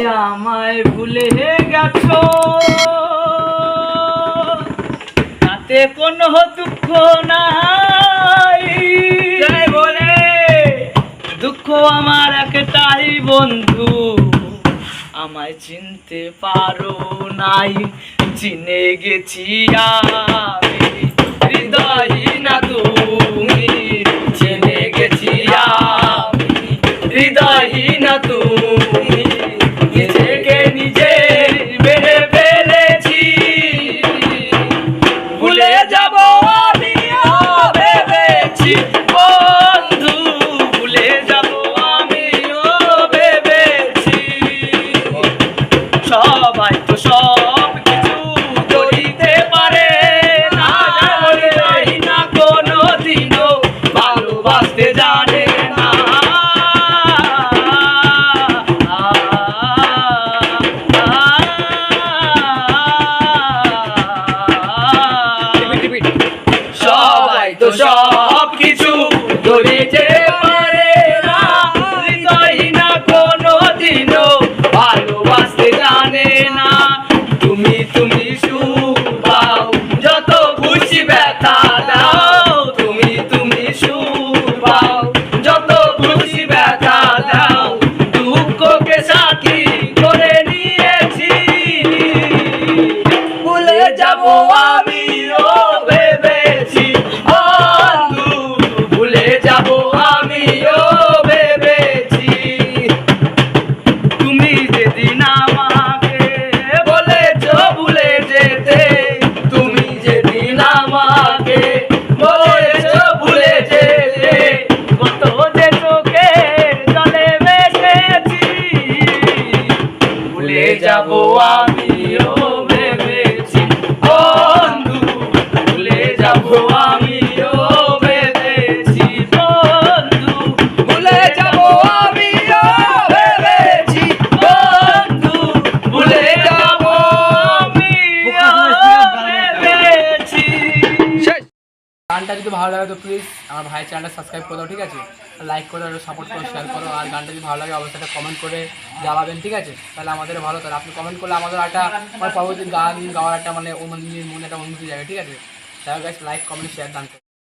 আমায় ভুলে গেছো, তাতে কোনো দুঃখ নাই বলে। দুঃখ আমার একটাই বন্ধু, আমায় চিনতে পারো নাই। চিনে গেছি আমি হৃদয়হীনা তুমি, চিনে গেছি আমি হৃদয়হীনা তুমি। নিজেকে নিজে মেরে ফেলেছি, ভুলে যাব আমিও ভেবেছি বন্ধু, ভুলে যাব আমিও ভেবেছি। সবাই তো সব কিছু ধরিতে পারে না, না কোনো দিনও ভালোবাসতে জানে না। সবাই তো সব কিছু ধরিতে পারে না, হৃদয়হীনা কোনো দিনও ভালোবাসতে জানে না। তুমি তুমি সুখ পাও যত খুশি ব্যথা দাও, তুমি তুমি সুখ পাও যত খুশি ব্যথা দাও। দুঃখকে সাথী করে নিয়েছি, ভুলে যাব আমিও ভেবেছি বন্ধু, ভুলে যাব আমিও ভেবেছি। তুমি যেদিন আমাকে বলেছো ভুলে যেতে, তুমি যেদিন আমাকে বলেছো ভুলে যেতে, কত যে চোখে জলে ভেসেছি। ভুলে যাব আমিও ভেবেছি বন্ধু, ভুলে যাব আমিও ভেবেছি বন্ধু, ভুলে যাব আমিও ভেবেছি বন্ধু, ভুলে যাব আমিও ভেবেছি। গানটা যদি ভালো লাগে তো প্লিজ আমার ভাইয়ের চ্যানেলটা সাবস্ক্রাইব করে দাও, ঠিক আছে? লাইক করো, সাপোর্ট করো, শেয়ার করো। আর গানটা যদি ভালো লাগে অবশ্যই কমেন্ট করে জানাবেন, ঠিক আছে? তাহলে আমাদের ভালো, তাহলে আপনি কমেন্ট করলে আমাদের একটা পরবর্তী গান গাওয়ার একটা মানে মনে একটা অনুভূতি জায়গা, ঠিক আছে? তাহলে গাইস লাইক কমেন্ট শেয়ার দান করুন।